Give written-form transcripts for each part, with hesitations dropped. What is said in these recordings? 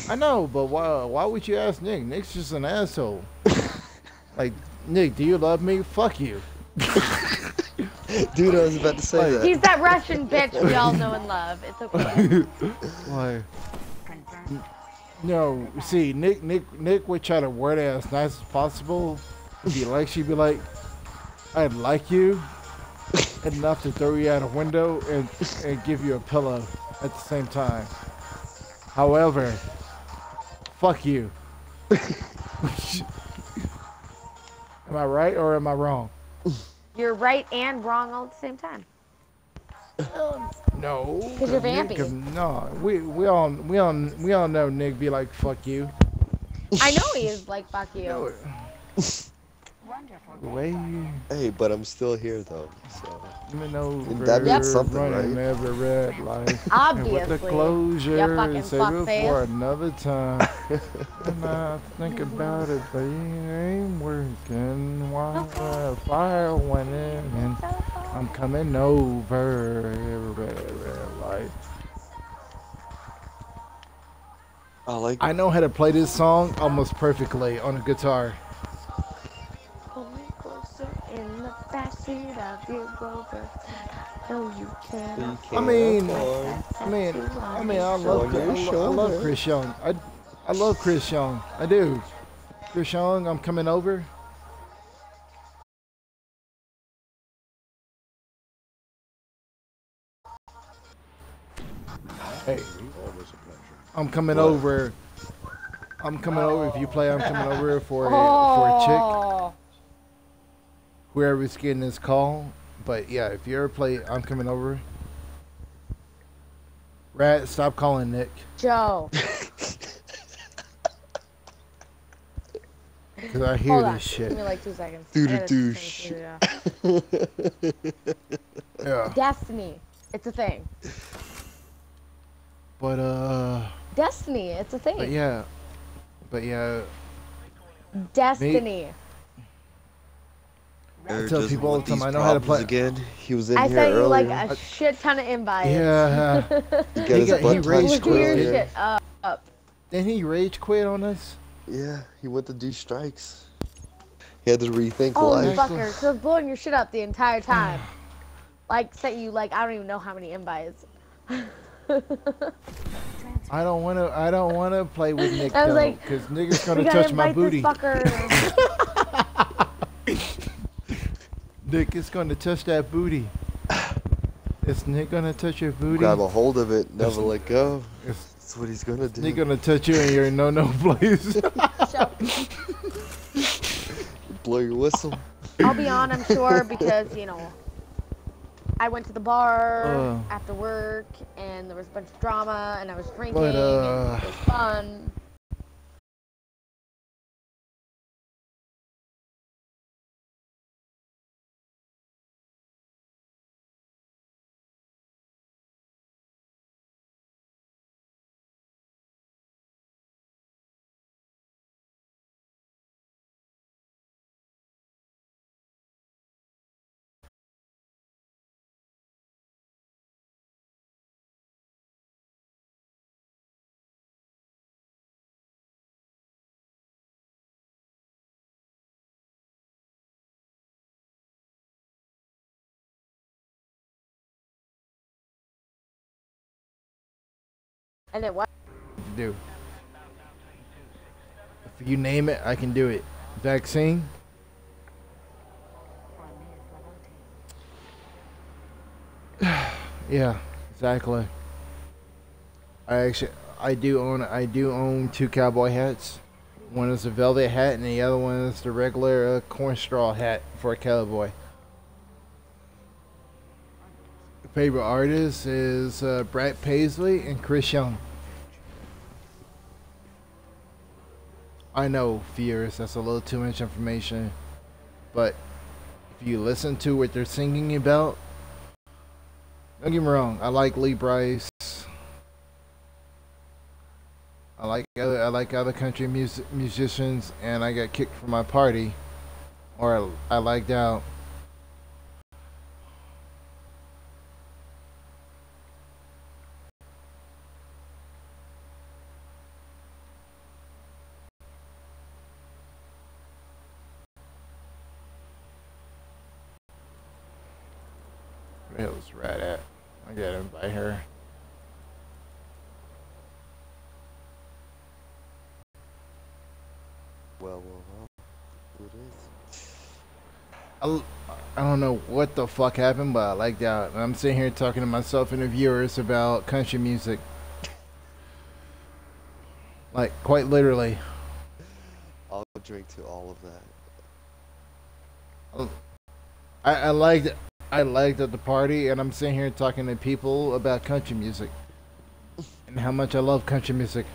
I know, but why would you ask Nick? Nick's just an asshole. Like, Nick, do you love me? Fuck you. Dude, I was about to say that. He's that Russian bitch we all know and love. It's okay. Like, no, see, Nick would try to word it as nice as possible. If he likes you, be like, I'd like you enough to throw you out a window and give you a pillow at the same time. However, fuck you. Am I right or am I wrong? You're right and wrong all at the same time. No. Because you're vampy. No, we all know Nick be like, fuck you. I know he is like, fuck you. No. The way you... Hey, but I'm still here though, so. Even though that means something, running right? every red light. Obviously. And with the closure, fucking save it fuckface. for another time. And I think about it, but it ain't working. Why the fire went in and I'm coming over every red light. I know how to play this song almost perfectly on a guitar. In the backseat of your Rover. No, you can't. I love Chris Young. I love Chris Young. I do. Chris Young, I'm coming over. Hey, I'm coming over. I'm coming over. If you play, I'm coming over for a chick. Whoever's getting this call. But yeah, if you ever play I'm Coming Over. Rat, stop calling Nick. Joe. Because I hear this shit. Give me like 2 seconds. Dude, a douche. Yeah. Destiny. It's a thing. But Destiny. It's a thing. But yeah. Destiny. I tell people all the time I know how to play. Again, he was in I here sent you earlier. like a shit ton of invites. Yeah. he rage quit. Shit up. Didn't he rage quit on us? Yeah, he went to do strikes. He had to rethink Oh, life. fucker. So I was blowing your shit up the entire time. Like, sent you like, I don't even know how many invites. I don't want to play with Nick I was though, like, because Nick's gonna touch my booty. Nick is gonna touch that booty. Is Nick gonna touch your booty? Grab a hold of it, never let go. That's what he's gonna do. Nick gonna touch you in your no place. Blow your whistle. I'll be on, I'm sure, because, you know, I went to the bar after work, and there was a bunch of drama, and I was drinking, and it was fun. And it was. Do. If you name it, I can do it. Vaccine. Yeah, exactly. I do own 2 cowboy hats. One is a velvet hat, and the other one is the regular corn straw hat for a cowboy. Favorite artist is Brad Paisley and Chris Young. I know, viewers, that's a little too much information, but if you listen to what they're singing about, don't get me wrong, I like Lee Brice. I like other country musicians, and I got kicked from my party, or I liked out. this rat at? I gotta invite her. Well, who it is? I don't know what the fuck happened, but I like that. I'm sitting here talking to myself and the viewers about country music. Like, quite literally. I'll drink to all of that. I liked at the party, and I'm sitting here talking to people about country music and how much I love country music.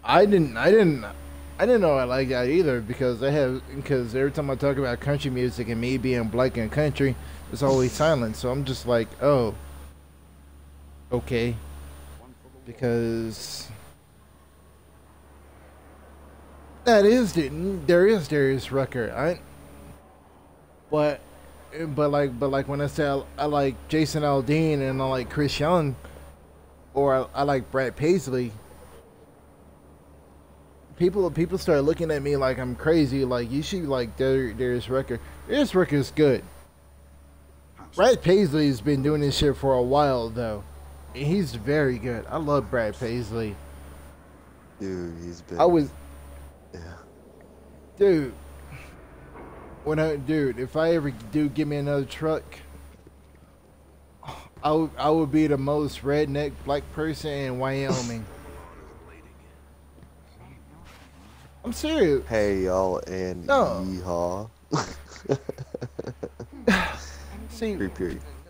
I didn't know I liked that either because every time I talk about country music and me being black and country, it's always silent. So I'm just like, oh, okay, because there is Darius Rucker. But like when I say I like Jason Aldean and I like Chris Young, or I like Brad Paisley, people start looking at me like I'm crazy. Like, you should like Darius Rucker. Darius Rucker is good. Brad Paisley's been doing this shit for a while though. He's very good. I love Brad Paisley. Dude, he's been. Yeah. Dude. If I ever do give me another truck, I would be the most redneck black person in Wyoming. I'm serious. Hey y'all and yeehaw. See,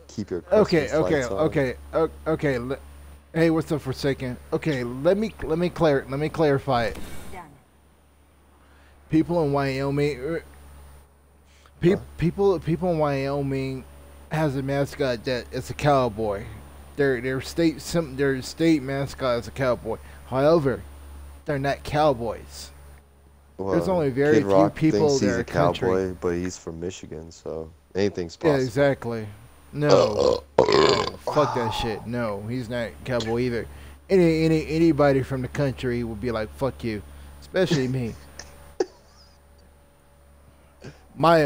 keep your Christmas lights on. okay. Hey, what's up for a second? Okay, let me clarify it. People in Wyoming. People in Wyoming has a mascot that is a cowboy. Their state mascot is a cowboy. However, they're not cowboys. Well, there's only very Kid Rock few people thinks that he's are a cowboy, country. but he's from Michigan, so anything's possible. Yeah, exactly. No, fuck that shit. No, he's not cowboy either. Anybody from the country would be like, fuck you, especially me. My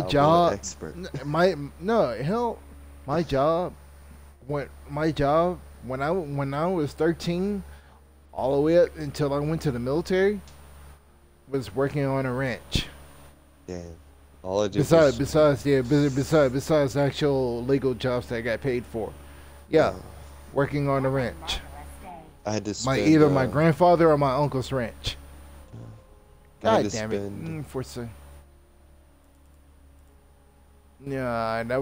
job. Expert. My job when I was 13, all the way up until I went to the military, was working on a ranch. Damn. All I did besides actual legal jobs that I got paid for. Yeah, working on a ranch. I had to spend, either my grandfather or my uncle's ranch. God damn it! Yeah, that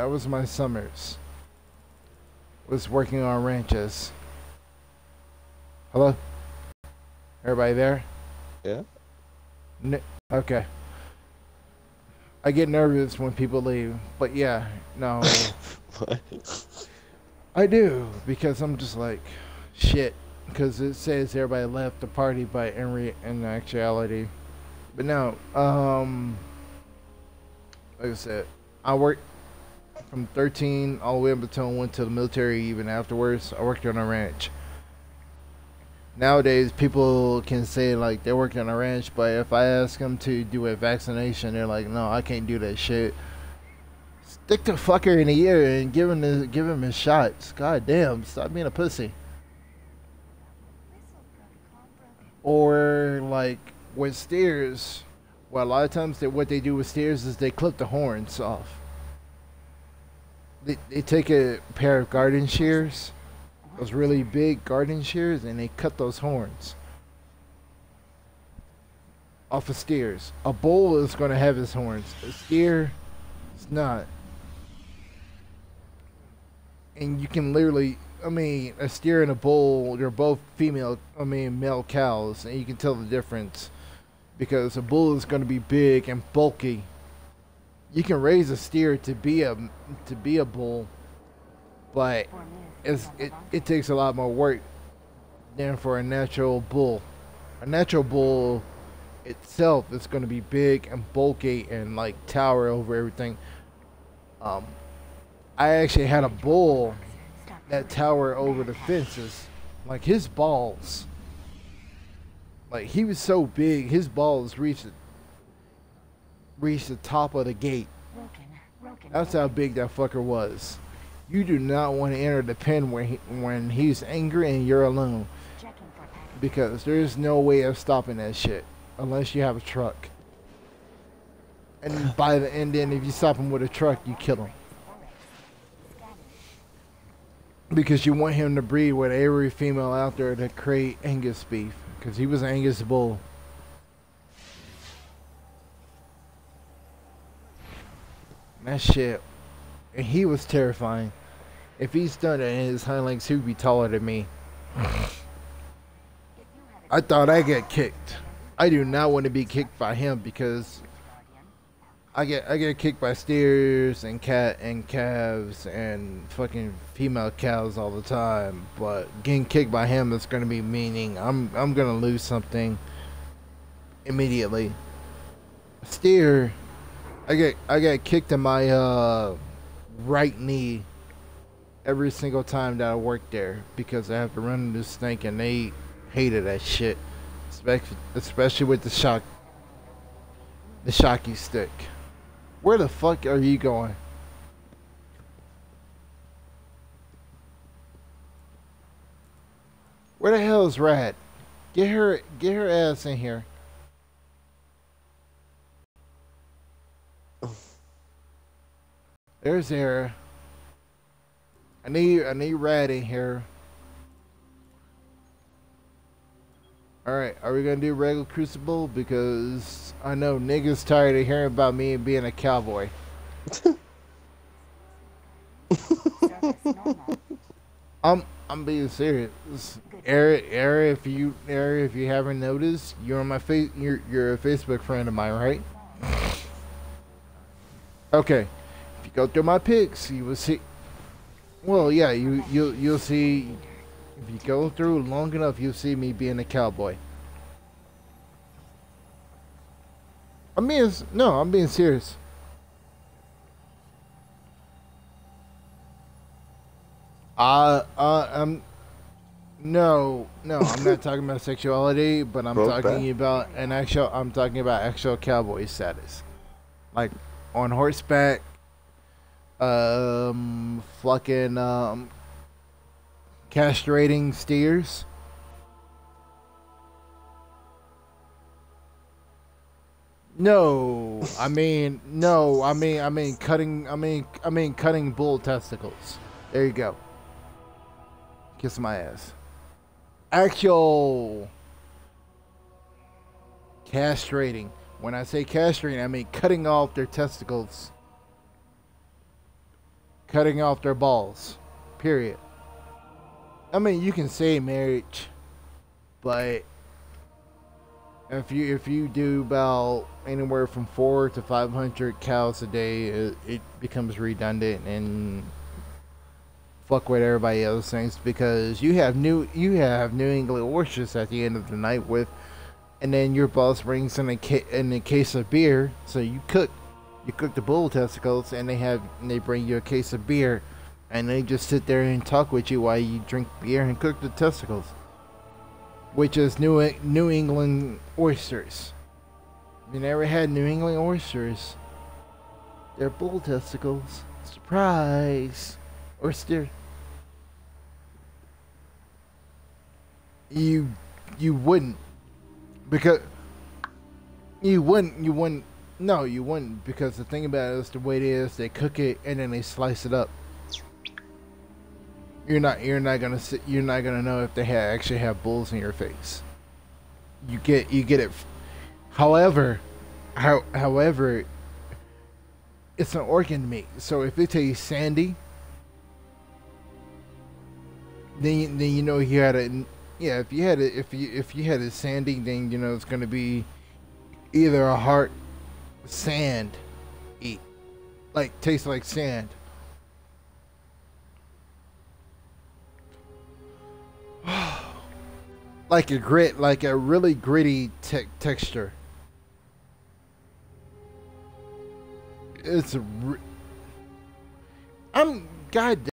was my summers. Was working on ranches. Hello? Everybody there? Yeah. Okay. I get nervous when people leave, but yeah, no. What? I do, because I'm just like, shit. Because it says everybody left the party, but in actuality. But no, like I said, I worked from 13 all the way up until I went to the military. Even afterwards, I worked on a ranch. Nowadays, people can say like they worked on a ranch, but if I ask them to do a vaccination, they're like, "No, I can't do that shit." Stick the fucker in the ear and give him his shots. God damn, stop being a pussy. Or like with steers, well, a lot of times what they do with steers is they clip the horns off. They take a pair of garden shears, those really big garden shears, and they cut those horns off of steers. A bull is going to have his horns. A steer is not. And you can literally, a steer and a bull, they're both male cows, and you can tell the difference because a bull is going to be big and bulky. You can raise a steer to be a bull, but it takes a lot more work than for a natural bull. A natural bull itself is going to be big and bulky and like tower over everything. I actually had a bull that towered over the fences, like his balls. Like he was so big, his balls reached reached the top of the gate. That's how big that fucker was. You do not want to enter the pen when he's angry and you're alone, because there's no way of stopping that shit unless you have a truck. And then if you stop him with a truck, you kill him. Because you want him to breed with every female out there to create Angus beef. Because he was an Angus bull. That shit. And he was terrifying. If he stood in his hind legs, he would be taller than me. I thought I'd get kicked. I do not want to be kicked by him because I get kicked by steers and calves and fucking female cows all the time. But getting kicked by him is gonna be meaning I'm gonna lose something immediately. Steer, I get kicked in my right knee every single time that I work there because I have to run into this snake and they hated that shit, especially with the shocky stick. Where the fuck are you going? Where the hell is Rad? Get her ass in here. There's Era. I need Rad in here. Alright, are we gonna do regular Crucible? Because I know niggas tired of hearing about me being a cowboy. I'm being serious. Era, if you haven't noticed, you're on my you're a Facebook friend of mine, right? Okay. If you go through my pics, you will see. Well, yeah, you'll see. If you go through long enough, you'll see me being a cowboy. I'm being serious. I'm no, I'm not talking about sexuality, but I'm talking about actual cowboy status, like on horseback, fucking castrating steers. I mean cutting bull testicles. There you go. Kiss my ass. Actual castrating. When I say castrating, I mean cutting off their testicles. Cutting off their balls. Period. I mean, you can say marriage, but if you do about anywhere from 400 to 500 cows a day, it becomes redundant and fuck what everybody else thinks, because you have New England oysters at the end of the night with, and then your boss brings in a case of beer, so you cook the bull testicles, and they bring you a case of beer. And they just sit there and talk with you while you drink beer and cook the testicles, which is New England oysters. You never had New England oysters? They're bull testicles. Surprise! Oyster. You wouldn't, because you wouldn't. No, you wouldn't, because the thing about it is the way it is. They cook it and then they slice it up. You're not gonna know if they actually have bulls in your face. You get it. However, it's an organ meat. So if it tastes sandy, then you know you had a, yeah. If you had it sandy, then you know it's gonna be either a heart sand eat, like tastes like sand. Like a really gritty texture. I'm goddamn.